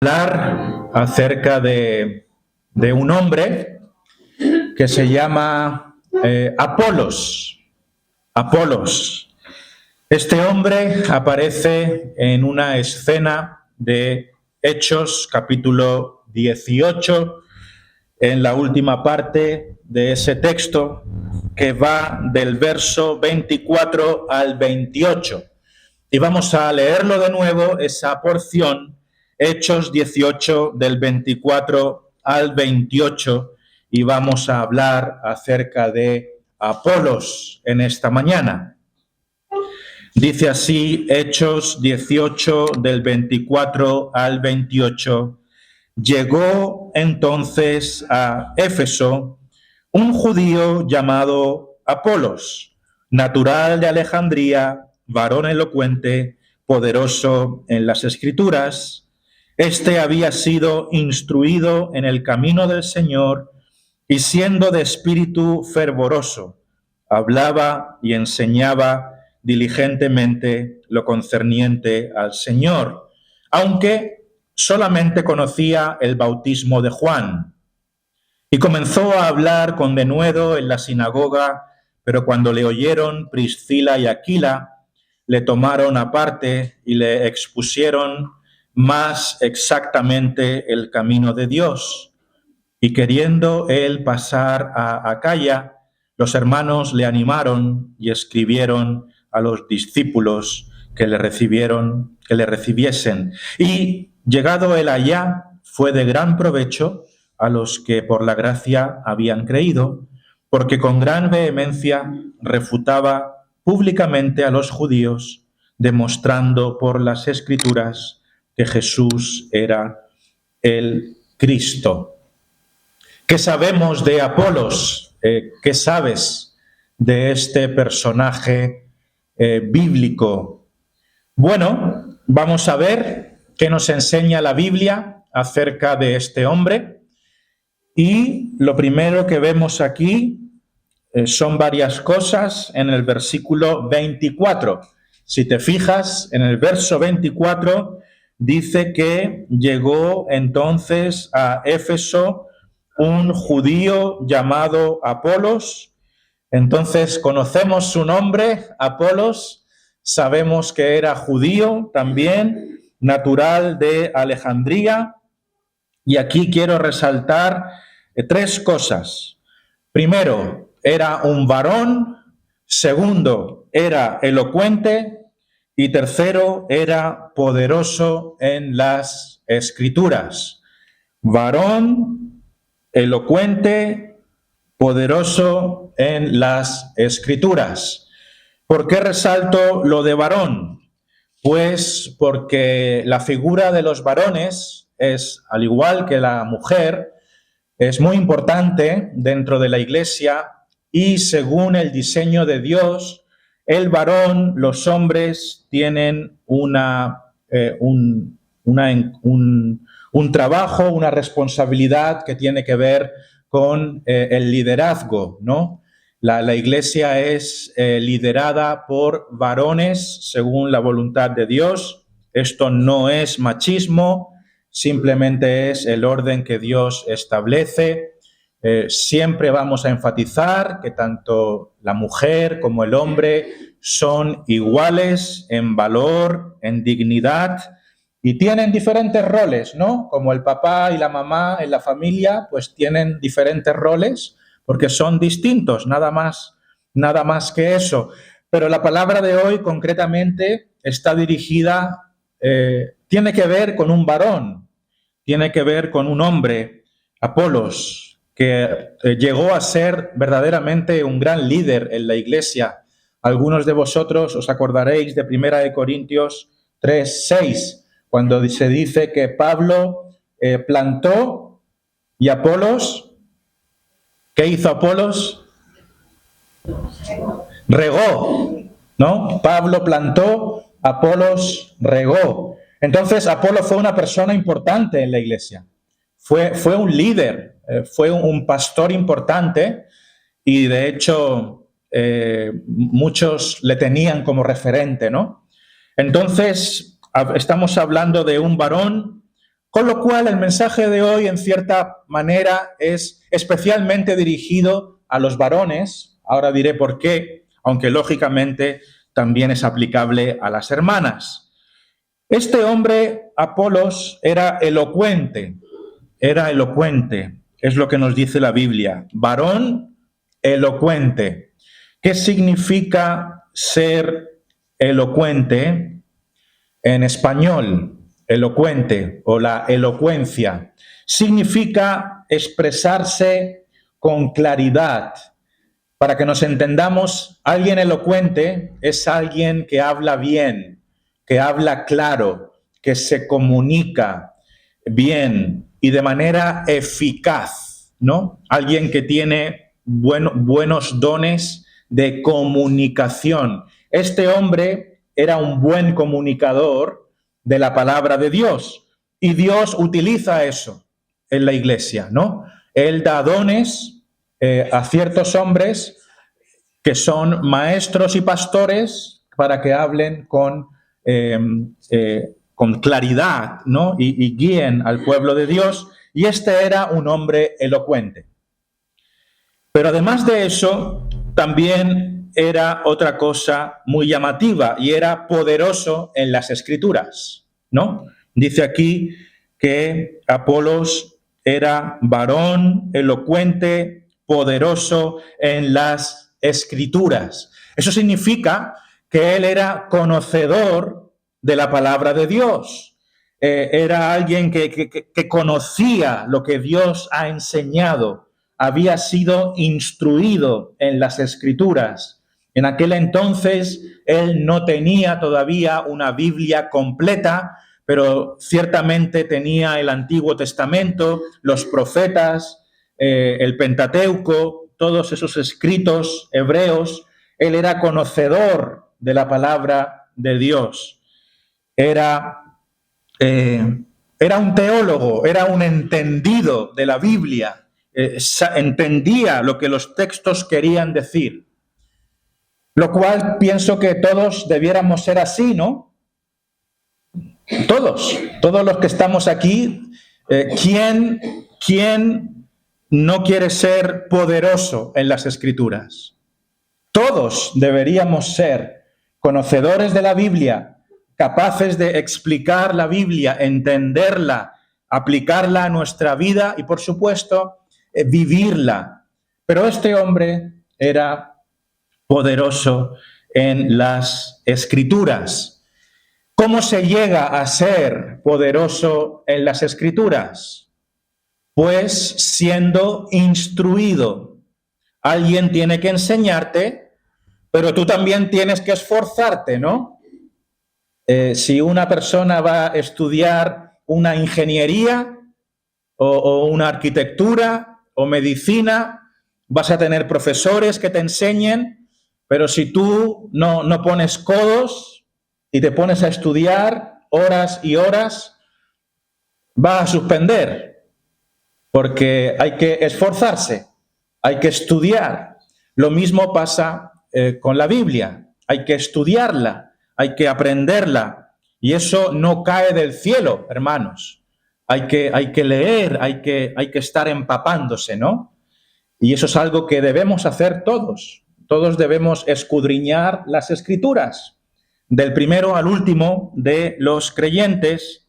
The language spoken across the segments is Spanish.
Hablar acerca de un hombre que se llama Apolos. Apolos. Este hombre aparece en una escena de Hechos, capítulo 18, en la última parte de ese texto, que va del verso 24 al 28. Y vamos a leerlo de nuevo, esa porción, Hechos 18, del 24 al 28, y vamos a hablar acerca de Apolos en esta mañana. Dice así, Hechos 18, del 24 al 28. Llegó entonces a Éfeso un judío llamado Apolos, natural de Alejandría, varón elocuente, poderoso en las Escrituras. Este había sido instruido en el camino del Señor y siendo de espíritu fervoroso, hablaba y enseñaba diligentemente lo concerniente al Señor, aunque solamente conocía el bautismo de Juan. Y comenzó a hablar con denuedo en la sinagoga, pero cuando le oyeron Priscila y Aquila, le tomaron aparte y le expusieron más exactamente el camino de Dios. Y queriendo él pasar a Acaya, los hermanos le animaron y escribieron a los discípulos que le recibiesen. Y llegado él allá, fue de gran provecho a los que por la gracia habían creído, porque con gran vehemencia refutaba públicamente a los judíos, demostrando por las Escrituras que Jesús era el Cristo. ¿Qué sabemos de Apolos? ¿Qué sabes de este personaje bíblico? Bueno, vamos a ver qué nos enseña la Biblia acerca de este hombre. Y lo primero que vemos aquí son varias cosas en el versículo 24. Si te fijas, en el verso 24 dice que llegó entonces a Éfeso un judío llamado Apolos. Entonces conocemos su nombre, Apolos, sabemos que era judío también, natural de Alejandría. Y aquí quiero resaltar tres cosas. Primero, era un varón. Segundo, era elocuente. Y tercero, era poderoso en las Escrituras. Varón, elocuente, poderoso en las Escrituras. ¿Por qué resalto lo de varón? Pues porque la figura de los varones es, al igual que la mujer, es muy importante dentro de la Iglesia y según el diseño de Dios, el varón, los hombres tienen un trabajo, una responsabilidad que tiene que ver con el liderazgo, ¿no? La Iglesia es liderada por varones según la voluntad de Dios. Esto no es machismo, simplemente es el orden que Dios establece. Siempre vamos a enfatizar que tanto la mujer como el hombre son iguales en valor, en dignidad, y tienen diferentes roles, ¿no? Como el papá y la mamá en la familia, pues tienen diferentes roles porque son distintos, nada más que eso. Pero la palabra de hoy concretamente está dirigida, tiene que ver con un varón, tiene que ver con un hombre, Apolos, que llegó a ser verdaderamente un gran líder en la Iglesia. Algunos de vosotros os acordaréis de 1 Corintios 3:6, cuando se dice que Pablo plantó y Apolos, ¿qué hizo Apolos? Regó, ¿no? Pablo plantó, Apolos regó. Entonces, Apolos fue una persona importante en la Iglesia. Fue un líder, fue un pastor importante y de hecho muchos le tenían como referente, ¿no? Entonces, estamos hablando de un varón Con lo cual, el mensaje de hoy, en cierta manera, es especialmente dirigido a los varones. Ahora diré por qué, aunque lógicamente también es aplicable a las hermanas. Este hombre, Apolos, era elocuente, es lo que nos dice la Biblia. Varón elocuente. ¿Qué significa ser elocuente en español? Elocuente o la elocuencia significa expresarse con claridad. Para que nos entendamos, alguien elocuente es alguien que habla bien, que habla claro, que se comunica bien y de manera eficaz, ¿no? Alguien que tiene buenos dones de comunicación. Este hombre era un buen comunicador de la palabra de Dios y Dios utiliza eso en la iglesia, ¿no? Él da dones a ciertos hombres que son maestros y pastores para que hablen con claridad, ¿no? y guíen al pueblo de Dios. Y este era un hombre elocuente. Pero además de eso, también era otra cosa muy llamativa y era poderoso en las Escrituras, ¿no? Dice aquí que Apolos era varón elocuente, poderoso en las Escrituras. Eso significa que él era conocedor de la palabra de Dios. Era alguien que conocía lo que Dios ha enseñado, había sido instruido en las Escrituras. En aquel entonces él no tenía todavía una Biblia completa, pero ciertamente tenía el Antiguo Testamento, los profetas, el Pentateuco, todos esos escritos hebreos. Él era conocedor de la palabra de Dios. Era un teólogo, era un entendido de la Biblia. Entendía lo que los textos querían decir. Lo cual pienso que todos debiéramos ser así, ¿no? Todos los que estamos aquí, ¿quién no quiere ser poderoso en las Escrituras? Todos deberíamos ser conocedores de la Biblia, capaces de explicar la Biblia, entenderla, aplicarla a nuestra vida y, por supuesto, vivirla. Pero este hombre era poderoso en las Escrituras. ¿Cómo se llega a ser poderoso en las Escrituras? Pues siendo instruido. Alguien tiene que enseñarte, pero tú también tienes que esforzarte, ¿no? Si una persona va a estudiar una ingeniería o una arquitectura o medicina, vas a tener profesores que te enseñen, pero si tú no pones codos y te pones a estudiar horas y horas, vas a suspender, porque hay que esforzarse, hay que estudiar. Lo mismo pasa con la Biblia, hay que estudiarla, hay que aprenderla, y eso no cae del cielo, hermanos. Hay que leer, hay que estar empapándose, ¿no? Y eso es algo que debemos hacer todos. Todos debemos escudriñar las Escrituras, del primero al último de los creyentes.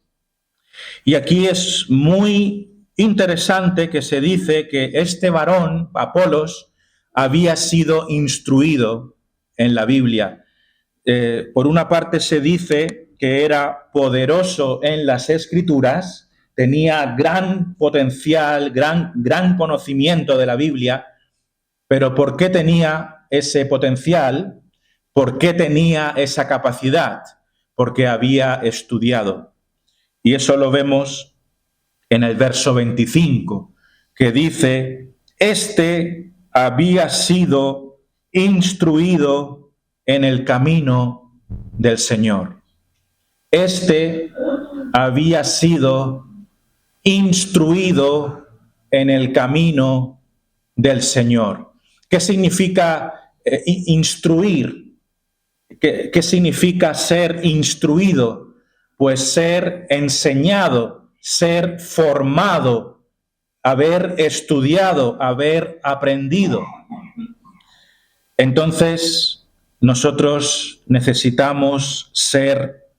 Y aquí es muy interesante que se dice que este varón, Apolos, había sido instruido en la Biblia. Por una parte se dice que era poderoso en las Escrituras, tenía gran potencial, gran conocimiento de la Biblia, pero ¿por qué tenía ese potencial? ¿Por qué tenía esa capacidad? Porque había estudiado. Y eso lo vemos en el verso 25, que dice, este había sido instruido en el camino del Señor. Este había sido instruido en el camino del Señor. ¿Qué significa instruir? ¿Qué significa ser instruido? Pues ser enseñado, ser formado, haber estudiado, haber aprendido. Entonces, nosotros necesitamos ser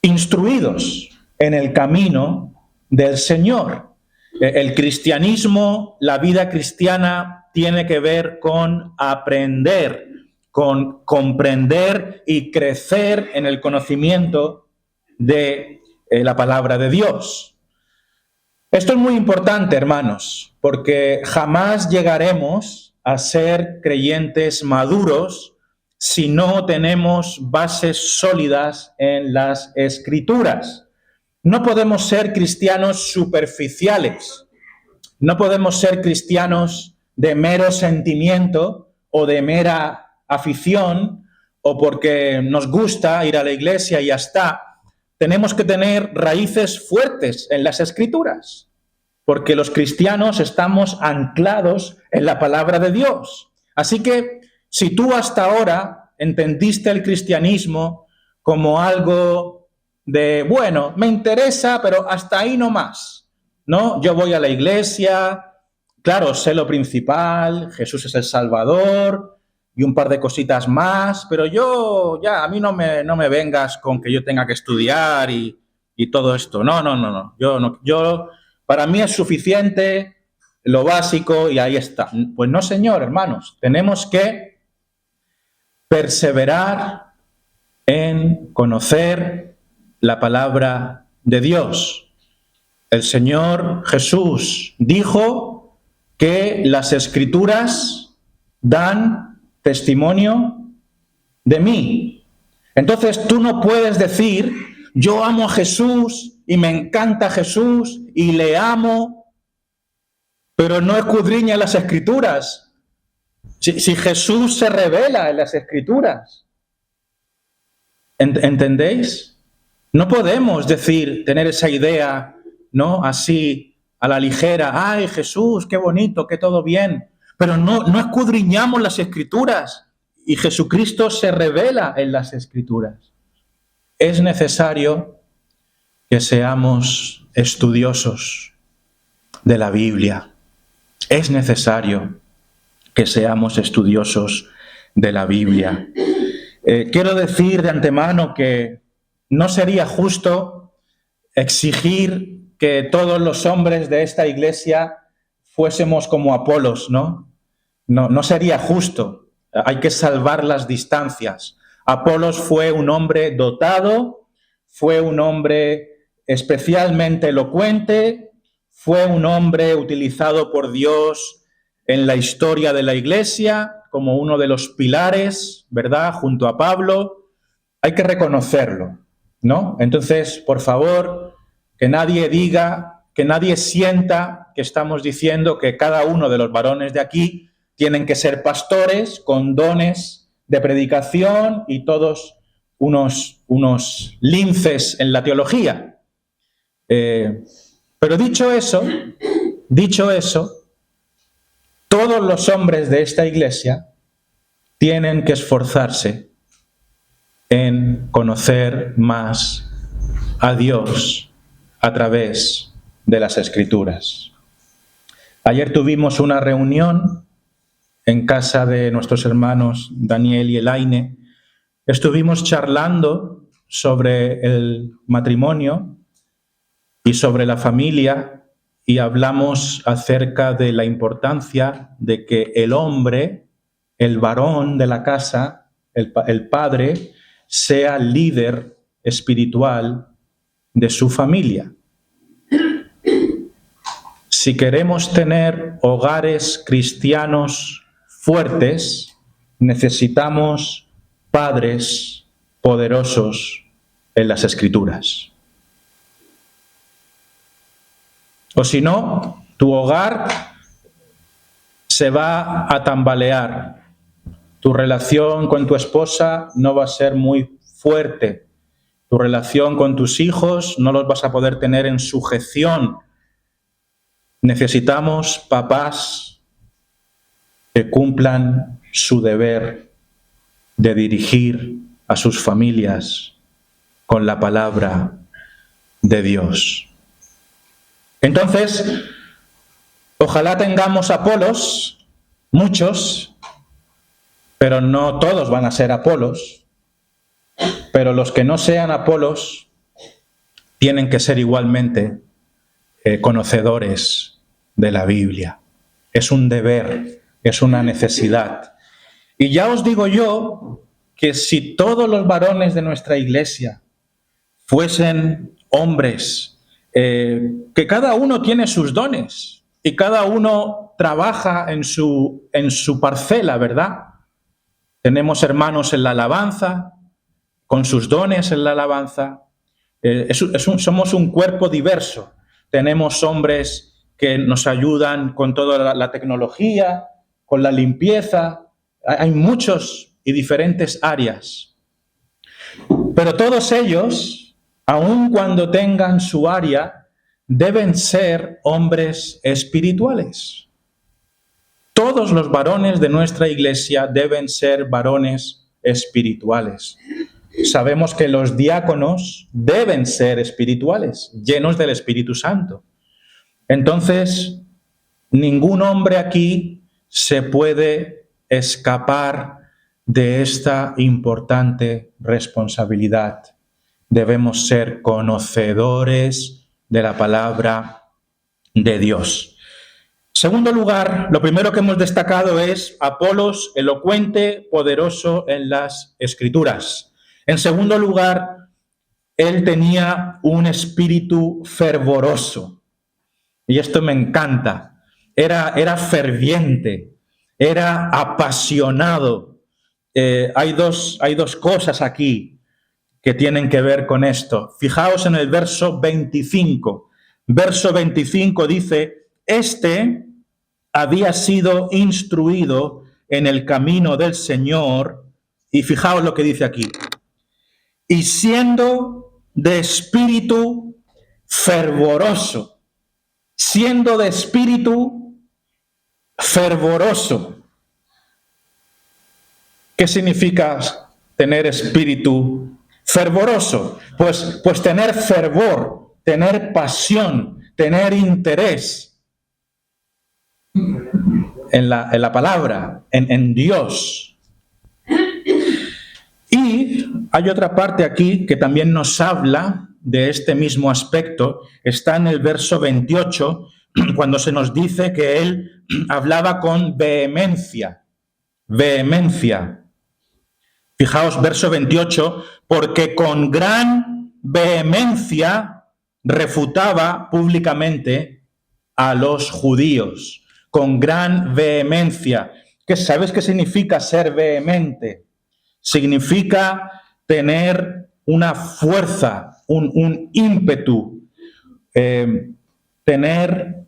instruidos en el camino del Señor. El cristianismo, la vida cristiana, tiene que ver con aprender, con comprender y crecer en el conocimiento de la palabra de Dios. Esto es muy importante, hermanos, porque jamás llegaremos a ser creyentes maduros si no tenemos bases sólidas en las Escrituras. No podemos ser cristianos superficiales, no podemos ser cristianos de mero sentimiento o de mera afición o porque nos gusta ir a la iglesia y ya está. Tenemos que tener raíces fuertes en las Escrituras, porque los cristianos estamos anclados en la palabra de Dios. Así que si tú hasta ahora entendiste el cristianismo como algo de, bueno, me interesa, pero hasta ahí no más, ¿no? Yo voy a la iglesia, claro, sé lo principal, Jesús es el Salvador y un par de cositas más, pero a mí no me vengas con que yo tenga que estudiar y todo esto. No. Yo para mí es suficiente lo básico y ahí está. Pues no, señor, hermanos, tenemos que perseverar en conocer la palabra de Dios. El Señor Jesús dijo que las Escrituras dan testimonio de mí. Entonces tú no puedes decir, yo amo a Jesús y me encanta Jesús y le amo, pero no escudriña las Escrituras. Si Jesús se revela en las Escrituras. ¿Entendéis? No podemos tener esa idea, ¿no? Así, a la ligera. ¡Ay, Jesús, qué bonito, qué todo bien! Pero no escudriñamos las Escrituras y Jesucristo se revela en las Escrituras. Es necesario que seamos estudiosos de la Biblia. Es necesario que seamos estudiosos de la Biblia. Quiero decir de antemano que no sería justo exigir que todos los hombres de esta iglesia fuésemos como Apolos, ¿no? No sería justo. Hay que salvar las distancias. Apolos fue un hombre dotado, fue un hombre especialmente elocuente, fue un hombre utilizado por Dios en la historia de la iglesia como uno de los pilares, ¿verdad?, junto a Pablo. Hay que reconocerlo, ¿no? Entonces, por favor, que nadie diga, que nadie sienta que estamos diciendo que cada uno de los varones de aquí tienen que ser pastores con dones de predicación y todos unos linces en la teología. Pero dicho eso, todos los hombres de esta iglesia tienen que esforzarse en conocer más a Dios a través de las Escrituras. Ayer tuvimos una reunión en casa de nuestros hermanos Daniel y Elaine. Estuvimos charlando sobre el matrimonio y sobre la familia y hablamos acerca de la importancia de que el hombre, el varón de la casa, el padre, sea líder espiritual de su familia. Si queremos tener hogares cristianos fuertes, necesitamos padres poderosos en las Escrituras. O si no, tu hogar se va a tambalear. Tu relación con tu esposa no va a ser muy fuerte. Tu relación con tus hijos no los vas a poder tener en sujeción. Necesitamos papás que cumplan su deber de dirigir a sus familias con la palabra de Dios. Entonces, ojalá tengamos Apolos, muchos, pero no todos van a ser Apolos. Pero los que no sean Apolos tienen que ser igualmente conocedores de la Biblia. Es un deber, es una necesidad. Y ya os digo yo que si todos los varones de nuestra iglesia fuesen hombres, que cada uno tiene sus dones y cada uno trabaja en su parcela, ¿verdad? Tenemos hermanos en la alabanza, con sus dones en la alabanza. Somos un cuerpo diverso. Tenemos hombres que nos ayudan con toda la tecnología, con la limpieza. Hay muchos y diferentes áreas. Pero todos ellos, aun cuando tengan su área, deben ser hombres espirituales. Todos los varones de nuestra iglesia deben ser varones espirituales. Sabemos que los diáconos deben ser espirituales, llenos del Espíritu Santo. Entonces, ningún hombre aquí se puede escapar de esta importante responsabilidad. Debemos ser conocedores de la palabra de Dios. Segundo lugar, lo primero que hemos destacado es Apolos, elocuente, poderoso en las Escrituras. En segundo lugar, él tenía un espíritu fervoroso. Y esto me encanta. Era ferviente, era apasionado. Hay dos cosas aquí que tienen que ver con esto. Fijaos en el verso 25. Verso 25 dice, este había sido instruido en el camino del Señor. Y fijaos lo que dice aquí. Y siendo de espíritu fervoroso. Siendo de espíritu fervoroso. ¿Qué significa tener espíritu fervoroso? Pues tener fervor, tener pasión, tener interés en la palabra, en Dios. Y hay otra parte aquí que también nos habla de este mismo aspecto. Está en el verso 28, cuando se nos dice que él hablaba con vehemencia. Vehemencia. Fijaos, verso 28, porque con gran vehemencia refutaba públicamente a los judíos. Con gran vehemencia. ¿Sabes qué significa ser vehemente? Significa tener una fuerza, un ímpetu, tener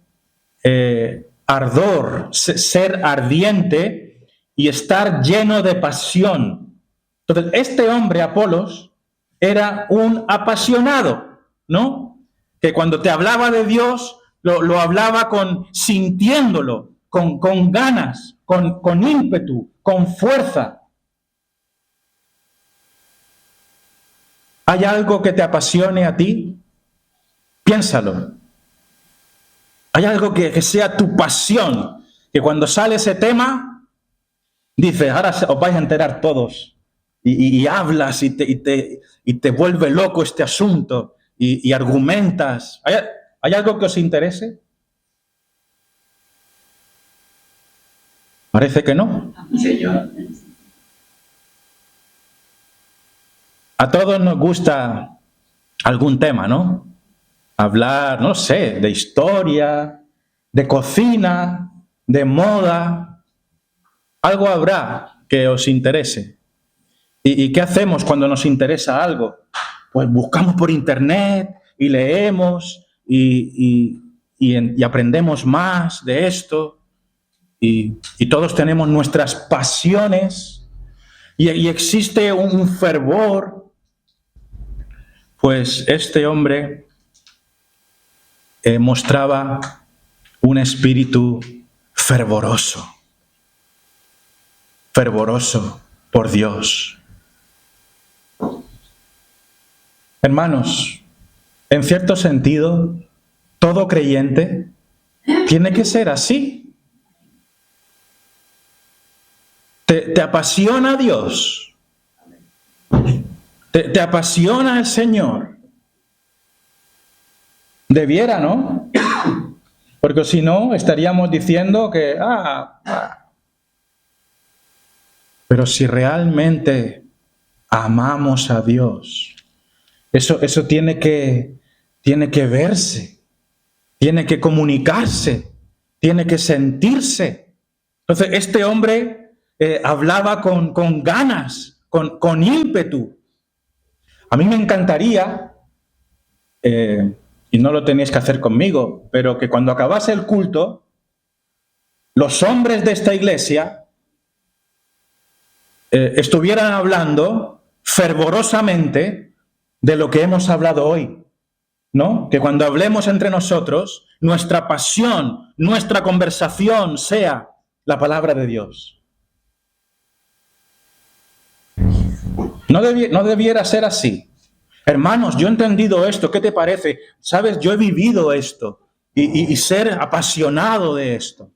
ardor, ser ardiente y estar lleno de pasión. Entonces, este hombre, Apolos, era un apasionado, ¿no? Que cuando te hablaba de Dios, lo hablaba sintiéndolo, con ganas, con ímpetu, con fuerza. ¿Hay algo que te apasione a ti? Piénsalo. ¿Hay algo que sea tu pasión? Que cuando sale ese tema, dices, ahora os vais a enterar todos. Y hablas y te vuelve loco este asunto y argumentas. ¿Hay algo que os interese? Parece que no. Señor. A todos nos gusta algún tema, ¿no? Hablar, no sé, de historia, de cocina, de moda. Algo habrá que os interese. ¿Y qué hacemos cuando nos interesa algo? Pues buscamos por internet y leemos y aprendemos más de esto. Y todos tenemos nuestras pasiones y existe un fervor. Pues este hombre mostraba un espíritu fervoroso. Fervoroso por Dios. Hermanos, En cierto sentido, todo creyente tiene que ser así. ¿Te apasiona Dios? ¿Te apasiona el Señor? Debiera, ¿no? Porque si no, estaríamos diciendo que... Pero si realmente amamos a Dios, eso tiene que verse, tiene que comunicarse, tiene que sentirse. Entonces, este hombre hablaba con ganas, con ímpetu. A mí me encantaría, y no lo tenéis que hacer conmigo, pero que cuando acabase el culto, los hombres de esta iglesia estuvieran hablando fervorosamente de lo que hemos hablado hoy, ¿no? Que cuando hablemos entre nosotros, nuestra pasión, nuestra conversación sea la palabra de Dios. No debiera ser así. Hermanos, yo he entendido esto, ¿qué te parece? Sabes, yo he vivido esto y ser apasionado de esto.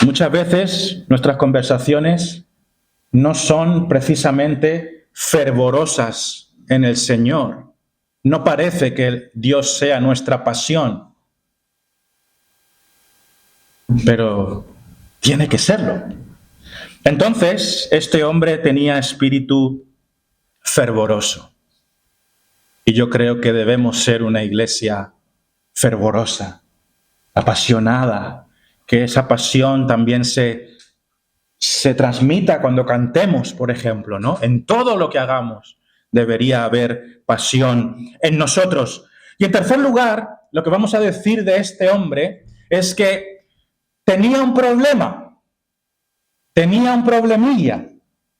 Muchas veces nuestras conversaciones no son precisamente fervorosas en el Señor. No parece que Dios sea nuestra pasión, pero tiene que serlo. Entonces, este hombre tenía espíritu fervoroso. Y yo creo que debemos ser una iglesia fervorosa, apasionada, que esa pasión también se transmita cuando cantemos, por ejemplo, ¿no? En todo lo que hagamos debería haber pasión en nosotros. Y en tercer lugar, lo que vamos a decir de este hombre es que tenía un problemilla,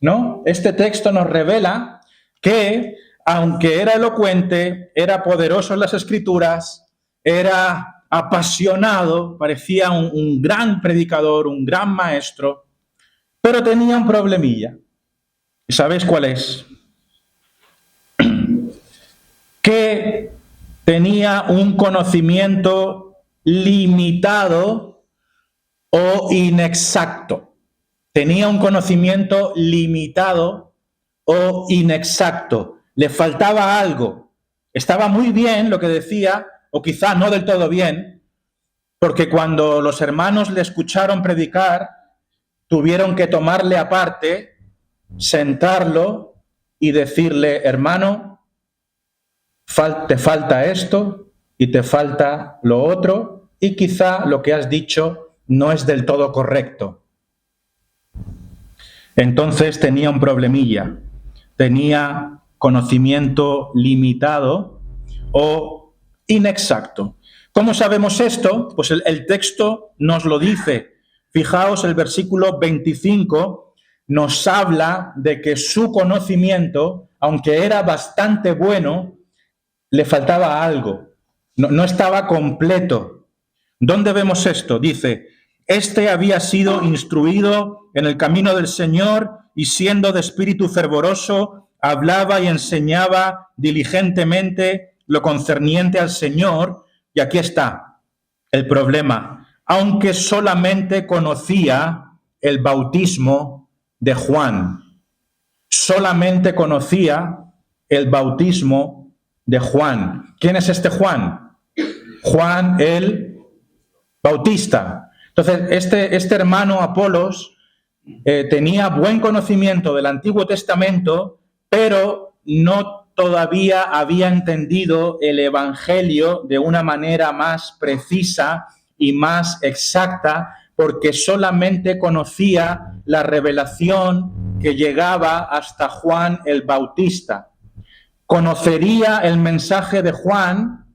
¿no? Este texto nos revela que, aunque era elocuente, era poderoso en las Escrituras, era apasionado, parecía un gran predicador, un gran maestro, pero tenía un problemilla. ¿Y sabéis cuál es? Que tenía un conocimiento limitado o inexacto. Tenía un conocimiento limitado o inexacto. Le faltaba algo. Estaba muy bien lo que decía, o quizá no del todo bien, porque cuando los hermanos le escucharon predicar, tuvieron que tomarle aparte, sentarlo y decirle, hermano, te falta esto y te falta lo otro, y quizá lo que has dicho no es del todo correcto. Entonces tenía un problemilla, tenía conocimiento limitado o inexacto. ¿Cómo sabemos esto? Pues el texto nos lo dice. Fijaos, el versículo 25 nos habla de que su conocimiento, aunque era bastante bueno, le faltaba algo. No estaba completo. ¿Dónde vemos esto? Dice, este había sido instruido en el camino del Señor y siendo de espíritu fervoroso, hablaba y enseñaba diligentemente lo concerniente al Señor. Y aquí está el problema. Aunque solamente conocía el bautismo de Juan. Solamente conocía el bautismo de Juan. ¿Quién es este Juan? Juan el Bautista. Entonces, este hermano Apolos tenía buen conocimiento del Antiguo Testamento, pero no todavía había entendido el Evangelio de una manera más precisa y más exacta, porque solamente conocía la revelación que llegaba hasta Juan el Bautista. Conocería el mensaje de Juan,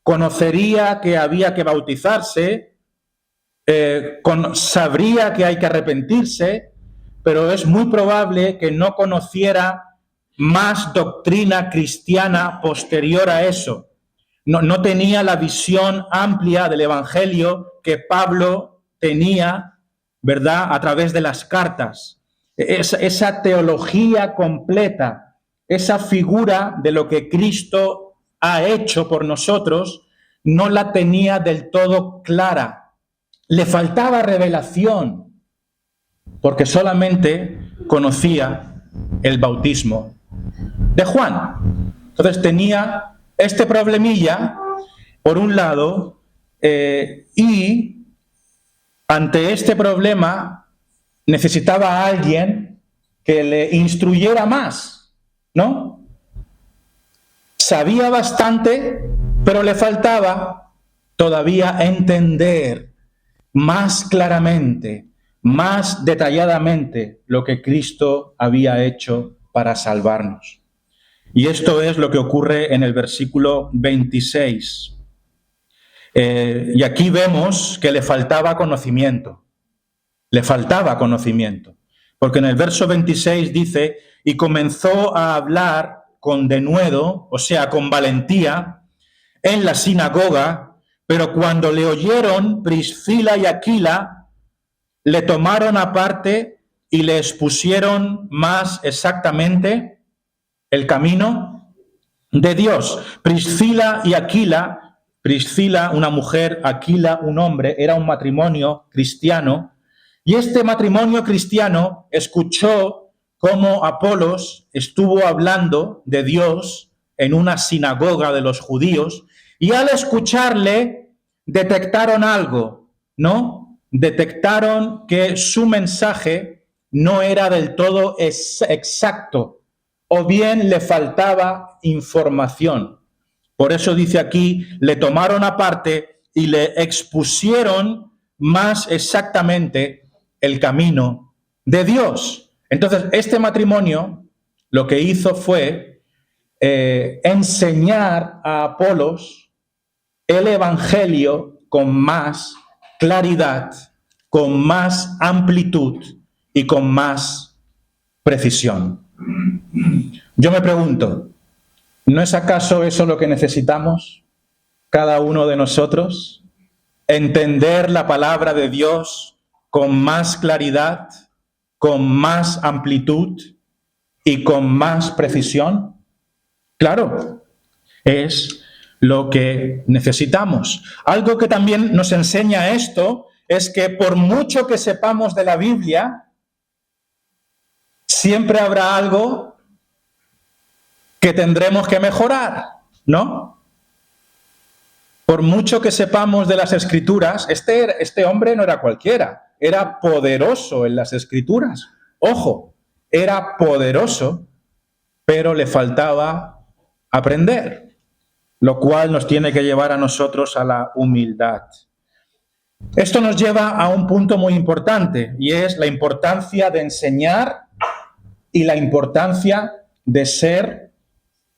conocería que había que bautizarse, sabría que hay que arrepentirse, pero es muy probable que no conociera más doctrina cristiana posterior a eso. No tenía la visión amplia del Evangelio que Pablo tenía, ¿verdad?, a través de las cartas. Esa teología completa esa figura de lo que Cristo ha hecho por nosotros, no la tenía del todo clara. Le faltaba revelación, porque solamente conocía el bautismo de Juan. Entonces tenía este problemilla, por un lado, y ante este problema necesitaba a alguien que le instruyera más, ¿no? Sabía bastante, pero le faltaba todavía entender más claramente, más detalladamente lo que Cristo había hecho para salvarnos. Y esto es lo que ocurre en el versículo 26. Y aquí vemos que le faltaba conocimiento. Le faltaba conocimiento. Porque en el verso 26 dice, y comenzó a hablar con denuedo, o sea, con valentía, en la sinagoga, pero cuando le oyeron Priscila y Aquila, le tomaron aparte y le expusieron más exactamente el camino de Dios. Priscila y Aquila, Priscila una mujer, Aquila un hombre, era un matrimonio cristiano, y este matrimonio cristiano escuchó cómo Apolos estuvo hablando de Dios en una sinagoga de los judíos, y al escucharle detectaron algo, ¿no? Detectaron que su mensaje no era del todo exacto, o bien le faltaba información. Por eso dice aquí, le tomaron aparte y le expusieron más exactamente el camino de Dios. Entonces, este matrimonio lo que hizo fue enseñar a Apolos el Evangelio con más claridad, con más amplitud y con más precisión. Yo me pregunto, ¿no es acaso eso lo que necesitamos cada uno de nosotros? Entender la palabra de Dios con más claridad, con más amplitud y con más precisión. Claro, es lo que necesitamos. Algo que también nos enseña esto es que por mucho que sepamos de la Biblia, siempre habrá algo que tendremos que mejorar, ¿no? Por mucho que sepamos de las Escrituras, este hombre no era cualquiera, era poderoso en las Escrituras. Ojo, era poderoso, pero le faltaba aprender, lo cual nos tiene que llevar a nosotros a la humildad. Esto nos lleva a un punto muy importante, y es la importancia de enseñar y la importancia de ser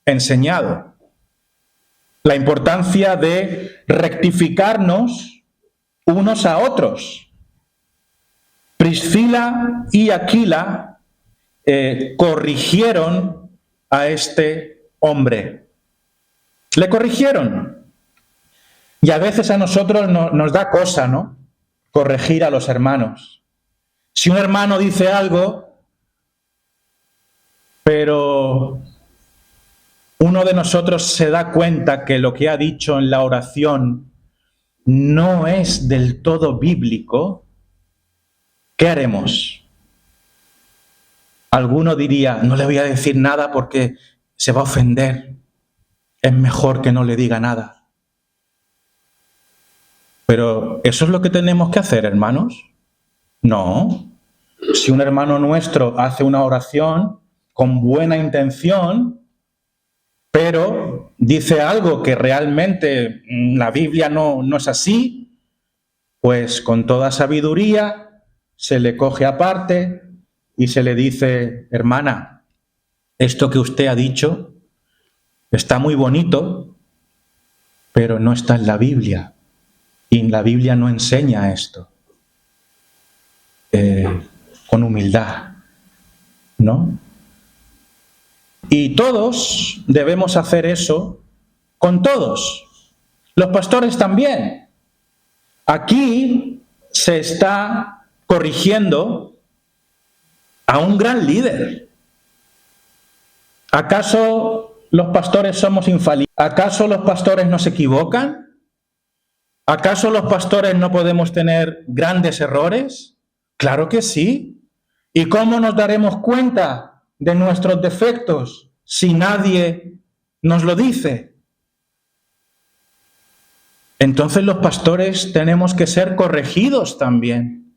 enseñado. La importancia de rectificarnos unos a otros. Priscila y Aquila corrigieron a este hombre. Le corrigieron. Y a veces a nosotros nos da cosa, ¿no? Corregir a los hermanos. Si un hermano dice algo, pero uno de nosotros se da cuenta que lo que ha dicho en la oración no es del todo bíblico, ¿qué haremos? Alguno diría, no le voy a decir nada porque se va a ofender. Es mejor que no le diga nada. Pero ¿eso es lo que tenemos que hacer, hermanos? No. Si un hermano nuestro hace una oración con buena intención, pero dice algo que realmente la Biblia no es así, pues con toda sabiduría se le coge aparte y se le dice, hermana, esto que usted ha dicho está muy bonito, pero no está en la Biblia. Y la Biblia no enseña esto. Con humildad, ¿no? Y todos debemos hacer eso con todos. Los pastores también. Aquí se está corrigiendo a un gran líder. ¿Acaso los pastores somos infalibles? ¿Acaso los pastores no se equivocan? ¿Acaso los pastores no podemos tener grandes errores? Claro que sí. ¿Y cómo nos daremos cuenta de nuestros defectos si nadie nos lo dice? Entonces los pastores tenemos que ser corregidos también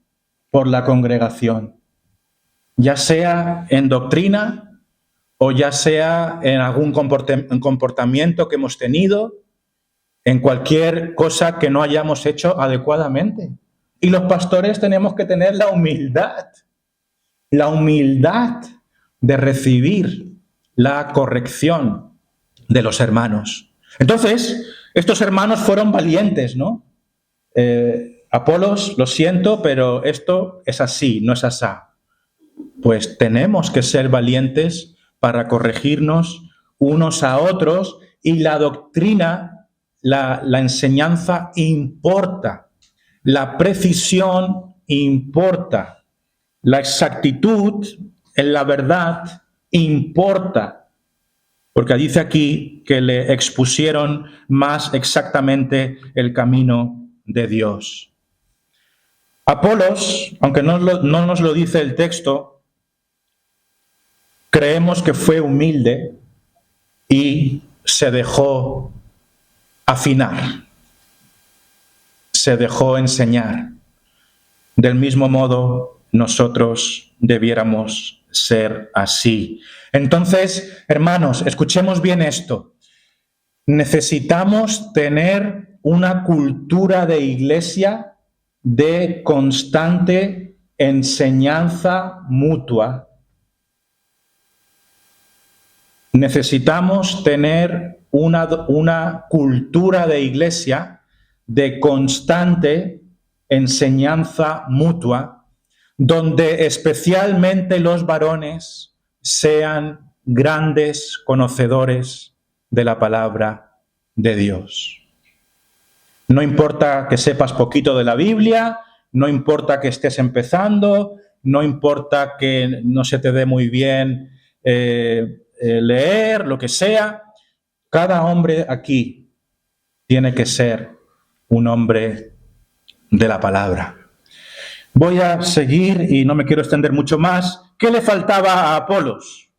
por la congregación, ya sea en doctrina o ya sea en algún comportamiento que hemos tenido, en cualquier cosa que no hayamos hecho adecuadamente. Y los pastores tenemos que tener la humildad de recibir la corrección de los hermanos. Entonces, estos hermanos fueron valientes, ¿no? Apolos, lo siento, pero esto es así, no es asá. Pues tenemos que ser valientes para corregirnos unos a otros, y la doctrina, la enseñanza importa, la precisión importa, la exactitud en la verdad importa, porque dice aquí que le expusieron más exactamente el camino de Dios. Apolos, aunque no nos lo dice el texto, creemos que fue humilde y se dejó afinar, se dejó enseñar. Del mismo modo, nosotros debiéramos ser así. Entonces, hermanos, escuchemos bien esto. Necesitamos tener una cultura de iglesia de constante enseñanza mutua. Necesitamos tener una cultura de iglesia de constante enseñanza mutua, donde especialmente los varones sean grandes conocedores de la palabra de Dios. No importa que sepas poquito de la Biblia, no importa que estés empezando, no importa que no se te dé muy bien leer, lo que sea, cada hombre aquí tiene que ser un hombre de la palabra. Voy a seguir y no me quiero extender mucho más. ¿Qué le faltaba a Apolos?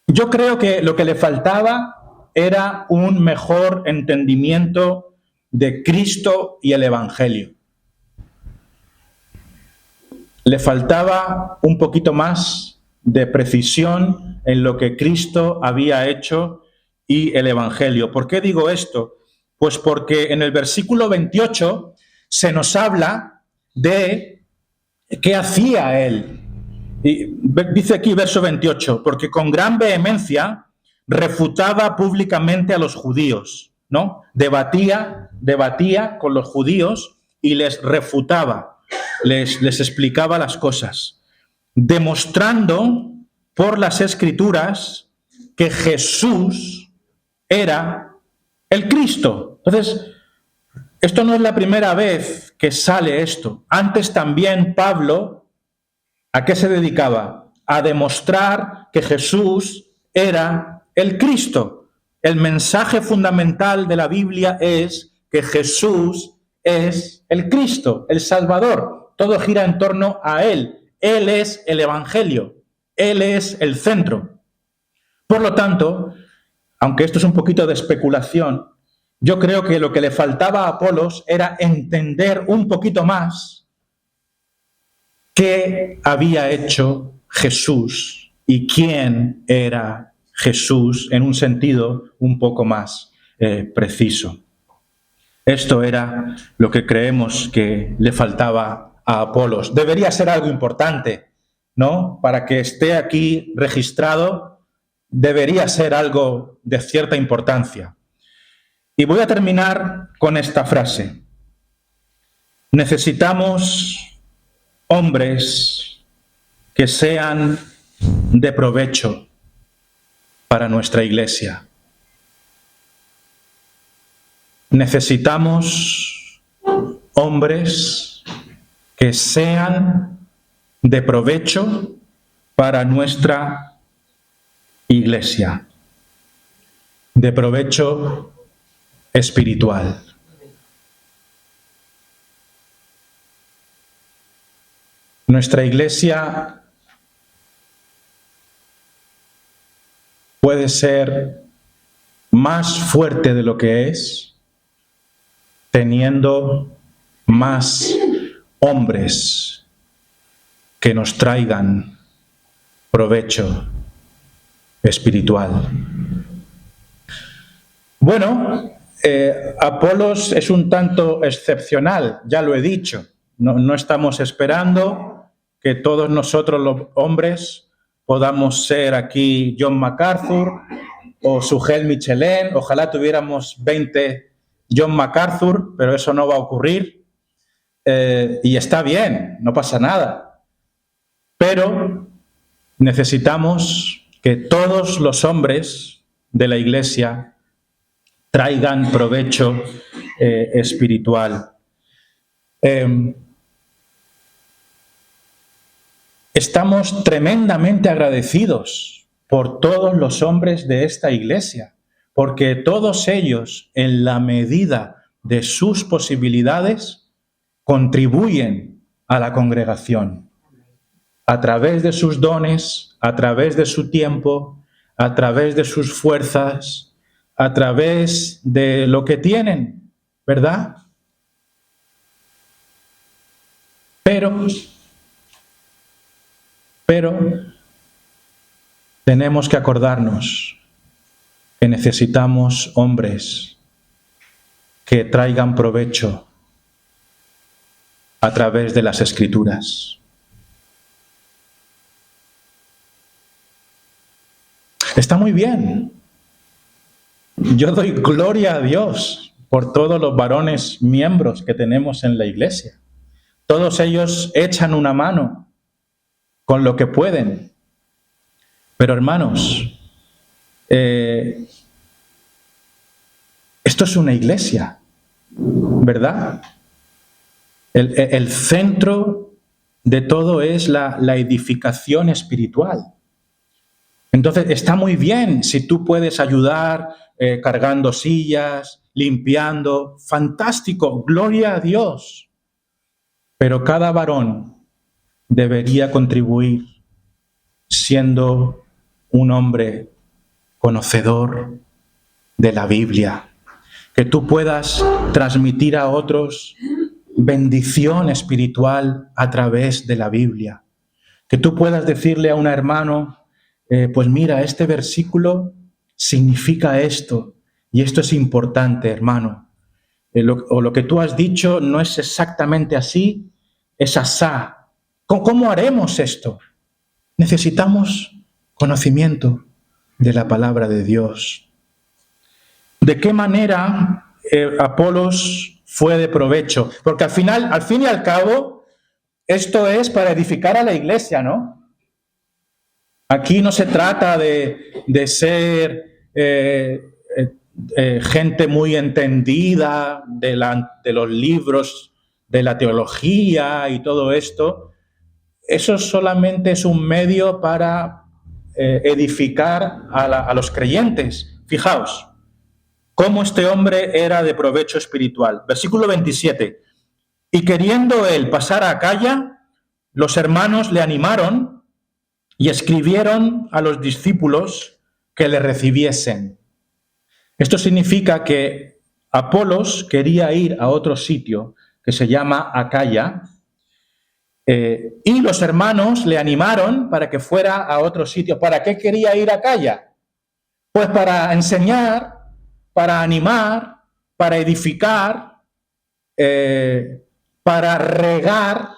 Yo creo que lo que le faltaba era un mejor entendimiento de Cristo y el Evangelio. Le faltaba un poquito más de precisión en lo que Cristo había hecho y el Evangelio. ¿Por qué digo esto? Pues porque en el versículo 28 se nos habla de qué hacía él. Y dice aquí verso 28, porque con gran vehemencia refutaba públicamente a los judíos, ¿no? Debatía con los judíos y les refutaba, les explicaba las cosas, demostrando por las Escrituras que Jesús era el Cristo. Entonces, esto no es la primera vez que sale esto. Antes también Pablo, ¿a qué se dedicaba? A demostrar que Jesús era el Cristo. El mensaje fundamental de la Biblia es que Jesús es el Cristo, el Salvador. Todo gira en torno a Él. Él es el Evangelio. Él es el centro. Por lo tanto, aunque esto es un poquito de especulación, yo creo que lo que le faltaba a Apolos era entender un poquito más qué había hecho Jesús y quién era Jesús en un sentido un poco más preciso. Esto era lo que creemos que le faltaba a Apolos. Debería ser algo importante, ¿no? Para que esté aquí registrado, debería ser algo de cierta importancia. Y voy a terminar con esta frase. Necesitamos hombres que sean de provecho para nuestra iglesia. Necesitamos hombres que sean de provecho para nuestra iglesia, de provecho espiritual. Nuestra iglesia puede ser más fuerte de lo que es, teniendo más hombres que nos traigan provecho espiritual. Bueno, Apolos es un tanto excepcional, ya lo he dicho. No estamos esperando que todos nosotros los hombres podamos ser aquí John MacArthur o Sugel Michelin. Ojalá tuviéramos 20 John MacArthur, pero eso no va a ocurrir. Y está bien, no pasa nada. Pero necesitamos que todos los hombres de la iglesia traigan provecho espiritual. Estamos tremendamente agradecidos por todos los hombres de esta iglesia, porque todos ellos, en la medida de sus posibilidades, contribuyen a la congregación, a través de sus dones, a través de su tiempo, a través de sus fuerzas, a través de lo que tienen, ¿verdad? Pero tenemos que acordarnos que necesitamos hombres que traigan provecho a través de las Escrituras. Está muy bien. Yo doy gloria a Dios por todos los varones miembros que tenemos en la iglesia. Todos ellos echan una mano con lo que pueden. Pero hermanos, esto es una iglesia, ¿verdad? El centro de todo es la edificación espiritual. Entonces, está muy bien si tú puedes ayudar cargando sillas, limpiando. Fantástico, gloria a Dios. Pero cada varón debería contribuir siendo un hombre conocedor de la Biblia. Que tú puedas transmitir a otros bendición espiritual a través de la Biblia. Que tú puedas decirle a un hermano, pues mira, este versículo significa esto, y esto es importante, hermano. O lo que tú has dicho no es exactamente así, es asá. ¿Cómo haremos esto? Necesitamos conocimiento de la palabra de Dios. ¿De qué manera Apolos fue de provecho? Porque al fin y al cabo, esto es para edificar a la iglesia, ¿no? Aquí no se trata de ser gente muy entendida de los libros de la teología y todo esto. Eso solamente es un medio para edificar a los creyentes. Fijaos, cómo este hombre era de provecho espiritual. Versículo 27. Y queriendo él pasar a Acaya, los hermanos le animaron y escribieron a los discípulos que le recibiesen. Esto significa que Apolos quería ir a otro sitio que se llama Acaya, y los hermanos le animaron para que fuera a otro sitio. ¿Para qué quería ir a Acaya? Pues para enseñar, para animar, para edificar, para regar.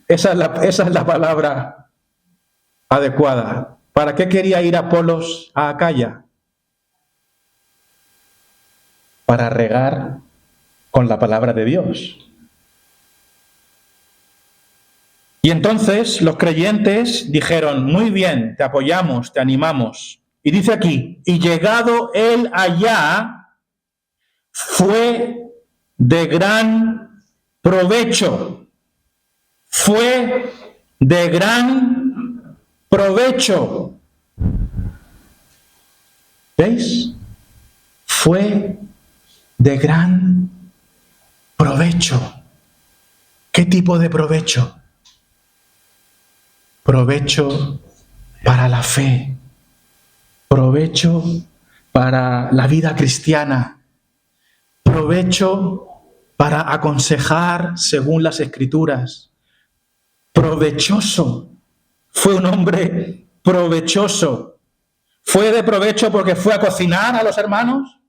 Esa es la palabra adecuada. ¿Para qué quería ir Apolos a Acaya? Para regar con la palabra de Dios. Y entonces los creyentes dijeron, muy bien, te apoyamos, te animamos. Y dice aquí, y llegado él allá, fue de gran provecho. Fue de gran provecho. ¿Veis? Fue de gran provecho. ¿Qué tipo de provecho? Provecho para la fe, provecho para la vida cristiana, provecho para aconsejar según las Escrituras. Provechoso. Fue un hombre provechoso. ¿Fue de provecho porque fue a cocinar a los hermanos?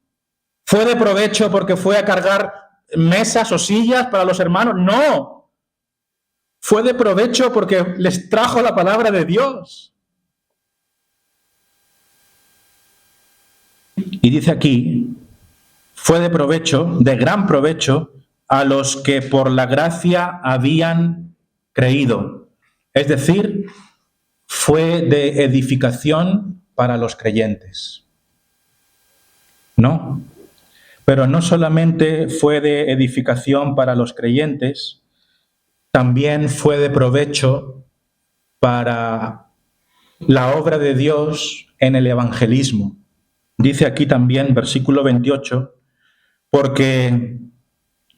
¿Fue de provecho porque fue a cargar mesas o sillas para los hermanos? No. Fue de provecho porque les trajo la palabra de Dios. Y dice aquí, fue de provecho, de gran provecho, a los que por la gracia habían creído. Es decir, fue de edificación para los creyentes. No, pero no solamente fue de edificación para los creyentes, también fue de provecho para la obra de Dios en el evangelismo. Dice aquí también, versículo 28, porque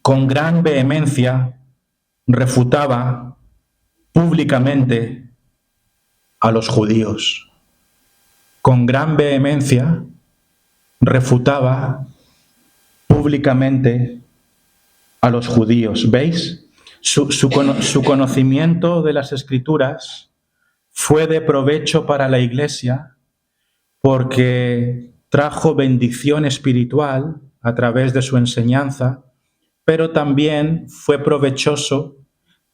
con gran vehemencia refutaba públicamente a los judíos. Con gran vehemencia refutaba públicamente a los judíos. ¿Veis? Su conocimiento de las Escrituras fue de provecho para la Iglesia porque trajo bendición espiritual a través de su enseñanza, pero también fue provechoso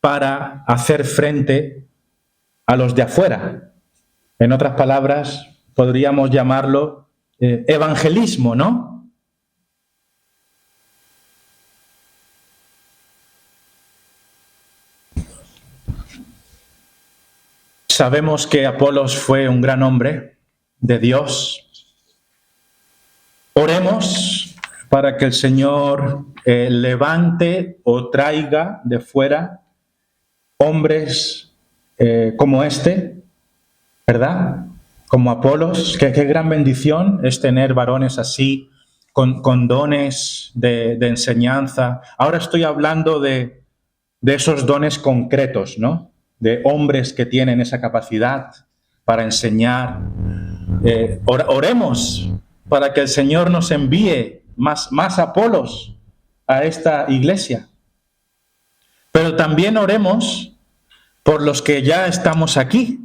para hacer frente a los de afuera. En otras palabras, podríamos llamarlo evangelismo, ¿no? Sabemos que Apolos fue un gran hombre de Dios. Oremos para que el Señor levante o traiga de fuera hombres como este, ¿verdad? Como Apolos. Qué gran bendición es tener varones así, con dones de enseñanza. Ahora estoy hablando de esos dones concretos, ¿no? De hombres que tienen esa capacidad para enseñar. Oremos para que el Señor nos envíe más Apolos a esta iglesia. Pero también oremos por los que ya estamos aquí,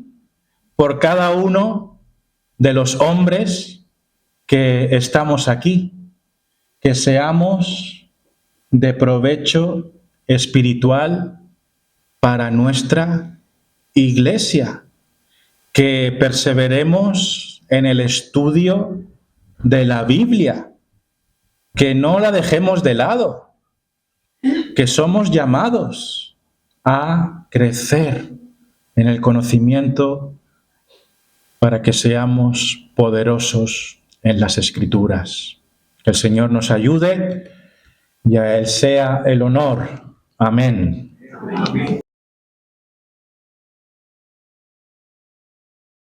por cada uno de los hombres que estamos aquí, que seamos de provecho espiritual para nuestra iglesia, que perseveremos en el estudio de la Biblia, que no la dejemos de lado, que somos llamados a crecer en el conocimiento para que seamos poderosos en las Escrituras. Que el Señor nos ayude y a Él sea el honor. Amén. Amén.